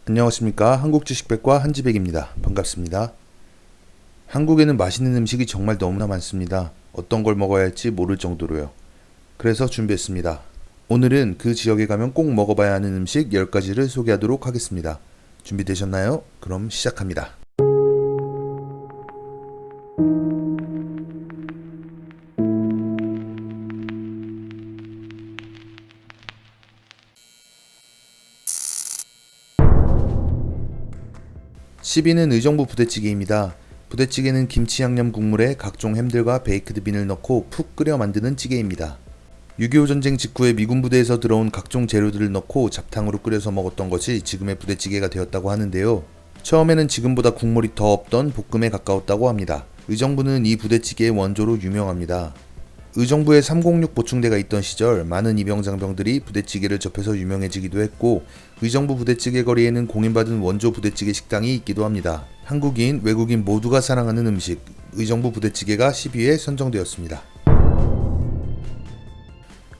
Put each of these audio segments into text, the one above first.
안녕하십니까. 한국지식백과 한지백입니다. 반갑습니다. 한국에는 맛있는 음식이 정말 너무나 많습니다. 어떤 걸 먹어야 할지 모를 정도로요. 그래서 준비했습니다. 오늘은 그 지역에 가면 꼭 먹어봐야 하는 음식 10가지를 소개하도록 하겠습니다. 준비되셨나요? 그럼 시작합니다. (10위는) 의정부 부대찌개입니다. 부대찌개는 김치 양념 국물에 각종 햄들과 베이크드 빈을 넣고 푹 끓여 만드는 찌개입니다. 6.25 전쟁 직후에 미군 부대에서 들어온 각종 재료들을 넣고 잡탕으로 끓여서 먹었던 것이 지금의 부대찌개가 되었다고 하는데요. 처음에는 지금보다 국물이 더 없던 볶음에 가까웠다고 합니다. 의정부는 이 부대찌개의 원조로 유명합니다. 의정부에 306 보충대가 있던 시절 많은 이병장병들이 부대찌개를 접해서 유명해지기도 했고, 의정부 부대찌개 거리에는 공인받은 원조 부대찌개 식당이 있기도 합니다. 한국인, 외국인 모두가 사랑하는 음식, 의정부 부대찌개가 10위에 선정되었습니다.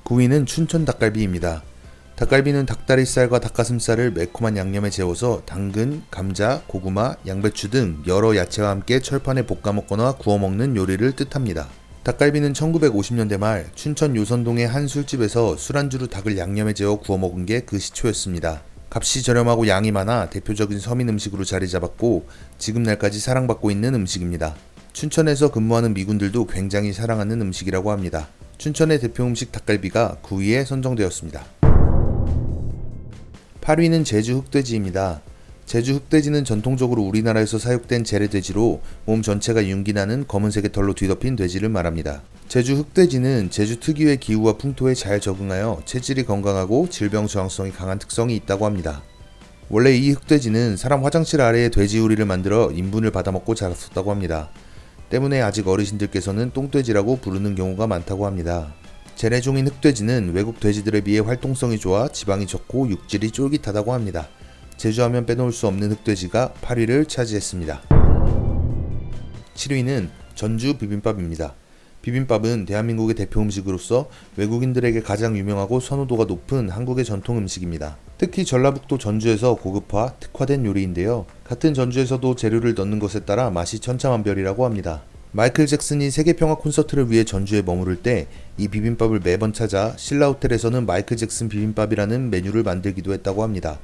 9위는 춘천 닭갈비입니다. 닭갈비는 닭다리살과 닭가슴살을 매콤한 양념에 재워서 당근, 감자, 고구마, 양배추 등 여러 야채와 함께 철판에 볶아 먹거나 구워 먹는 요리를 뜻합니다. 닭갈비는 1950년대 말 춘천 요선동의 한 술집에서 술안주로 닭을 양념에 재워 구워 먹은 게 그 시초였습니다. 값이 저렴하고 양이 많아 대표적인 서민 음식으로 자리 잡았고, 지금 날까지 사랑받고 있는 음식입니다. 춘천에서 근무하는 미군들도 굉장히 사랑하는 음식이라고 합니다. 춘천의 대표 음식 닭갈비가 9위에 선정되었습니다. 8위는 제주 흑돼지입니다. 제주 흑돼지는 전통적으로 우리나라에서 사육된 재래돼지로 몸 전체가 윤기나는 검은색의 털로 뒤덮인 돼지를 말합니다. 제주 흑돼지는 제주 특유의 기후와 풍토에 잘 적응하여 체질이 건강하고 질병 저항성이 강한 특성이 있다고 합니다. 원래 이 흑돼지는 사람 화장실 아래에 돼지우리를 만들어 인분을 받아먹고 자랐었다고 합니다. 때문에 아직 어르신들께서는 똥돼지라고 부르는 경우가 많다고 합니다. 재래종인 흑돼지는 외국 돼지들에 비해 활동성이 좋아 지방이 적고 육질이 쫄깃하다고 합니다. 제주하면 빼놓을 수 없는 흑돼지가 8위를 차지했습니다. 7위는 전주 비빔밥입니다. 비빔밥은 대한민국의 대표 음식으로서 외국인들에게 가장 유명하고 선호도가 높은 한국의 전통 음식입니다. 특히 전라북도 전주에서 고급화, 특화된 요리인데요. 같은 전주에서도 재료를 넣는 것에 따라 맛이 천차만별이라고 합니다. 마이클 잭슨이 세계평화 콘서트를 위해 전주에 머무를 때 이 비빔밥을 매번 찾아 신라호텔에서는 마이클 잭슨 비빔밥이라는 메뉴를 만들기도 했다고 합니다.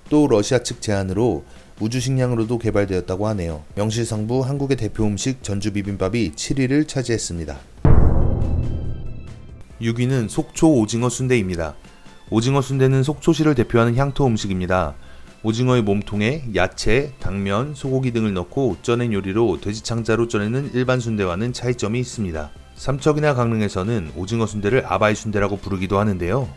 또 러시아 측 제안으로 우주식량으로도 개발되었다고 하네요. 명실상부 한국의 대표 음식 전주 비빔밥이 7위를 차지했습니다. 6위는 속초 오징어 순대입니다. 오징어 순대는 속초시를 대표하는 향토 음식입니다. 오징어의 몸통에 야채, 당면, 소고기 등을 넣고 쪄낸 요리로 돼지창자로 쪄내는 일반 순대와는 차이점이 있습니다. 삼척이나 강릉에서는 오징어 순대를 아바이 순대라고 부르기도 하는데요.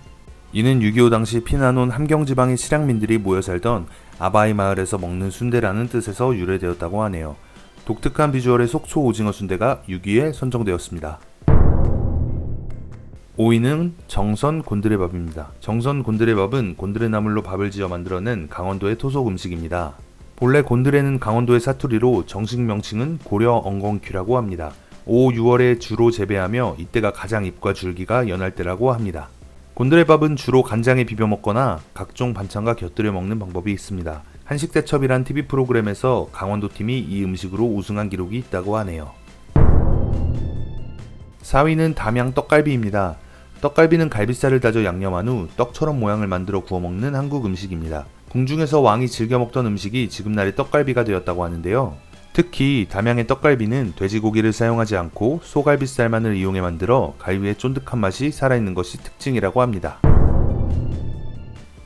이는 6.25 당시 피난 온 함경지방의 실향민들이 모여 살던 아바이 마을에서 먹는 순대라는 뜻에서 유래되었다고 하네요. 독특한 비주얼의 속초 오징어 순대가 6위에 선정되었습니다. 5위는 정선 곤드레밥입니다. 정선 곤드레밥은 곤드레나물로 밥을 지어 만들어낸 강원도의 토속 음식입니다. 본래 곤드레는 강원도의 사투리로 정식 명칭은 고려 엉겅퀴라고 합니다. 5, 6월에 주로 재배하며 이때가 가장 잎과 줄기가 연할 때라고 합니다. 곤드레밥은 주로 간장에 비벼 먹거나 각종 반찬과 곁들여 먹는 방법이 있습니다. 한식대첩이란 TV 프로그램에서 강원도팀이 이 음식으로 우승한 기록이 있다고 하네요. 4위는 담양 떡갈비입니다. 떡갈비는 갈비살을 다져 양념한 후 떡처럼 모양을 만들어 구워 먹는 한국 음식입니다. 궁중에서 왕이 즐겨 먹던 음식이 지금날의 떡갈비가 되었다고 하는데요. 특히 담양의 떡갈비는 돼지고기를 사용하지 않고 소갈비살만을 이용해 만들어 갈비의 쫀득한 맛이 살아있는 것이 특징이라고 합니다.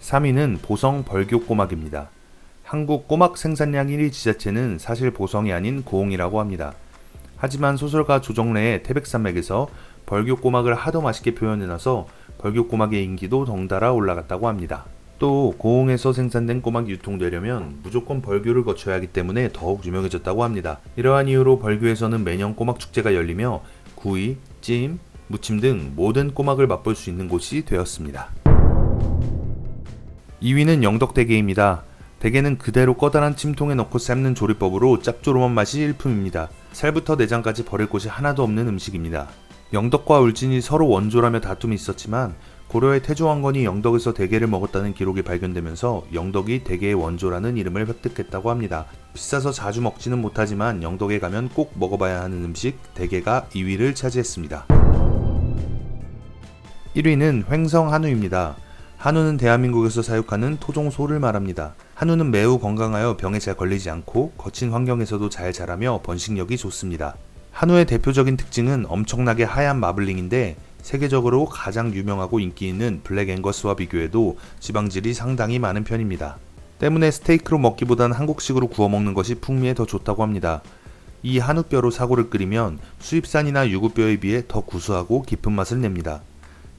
3위는 보성 벌교꼬막입니다. 한국 꼬막 생산량 1위 지자체는 사실 보성이 아닌 고흥이라고 합니다. 하지만 소설가 조정래의 태백산맥에서 벌교꼬막을 하도 맛있게 표현해놔서 벌교꼬막의 인기도 덩달아 올라갔다고 합니다. 또 고흥에서 생산된 꼬막이 유통되려면 무조건 벌교를 거쳐야 하기 때문에 더욱 유명해졌다고 합니다. 이러한 이유로 벌교에서는 매년 꼬막 축제가 열리며 구이, 찜, 무침 등 모든 꼬막을 맛볼 수 있는 곳이 되었습니다. 2위는 영덕대게입니다. 대게는 그대로 꺼다란 찜통에 넣고 삶는 조리법으로 짭조름한 맛이 일품입니다. 살부터 내장까지 버릴 곳이 하나도 없는 음식입니다. 영덕과 울진이 서로 원조라며 다툼이 있었지만 고려의 태조왕건이 영덕에서 대게를 먹었다는 기록이 발견되면서 영덕이 대게의 원조라는 이름을 획득했다고 합니다. 비싸서 자주 먹지는 못하지만 영덕에 가면 꼭 먹어봐야 하는 음식 대게가 2위를 차지했습니다. 1위는 횡성 한우입니다. 한우는 대한민국에서 사육하는 토종 소를 말합니다. 한우는 매우 건강하여 병에 잘 걸리지 않고 거친 환경에서도 잘 자라며 번식력이 좋습니다. 한우의 대표적인 특징은 엄청나게 하얀 마블링인데 세계적으로 가장 유명하고 인기 있는 블랙 앵거스와 비교해도 지방질이 상당히 많은 편입니다. 때문에 스테이크로 먹기보단 한국식으로 구워 먹는 것이 풍미에 더 좋다고 합니다. 이 한우뼈로 사고를 끓이면 수입산이나 유구뼈에 비해 더 구수하고 깊은 맛을 냅니다.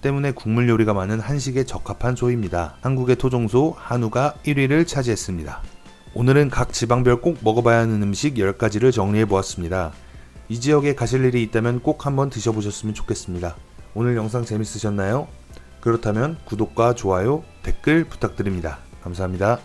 때문에 국물 요리가 많은 한식에 적합한 소입니다. 한국의 토종소 한우가 1위를 차지했습니다. 오늘은 각 지방별 꼭 먹어봐야 하는 음식 10가지를 정리해보았습니다. 이 지역에 가실 일이 있다면 꼭 한번 드셔보셨으면 좋겠습니다. 오늘 영상 재밌으셨나요? 그렇다면 구독과 좋아요, 댓글 부탁드립니다. 감사합니다.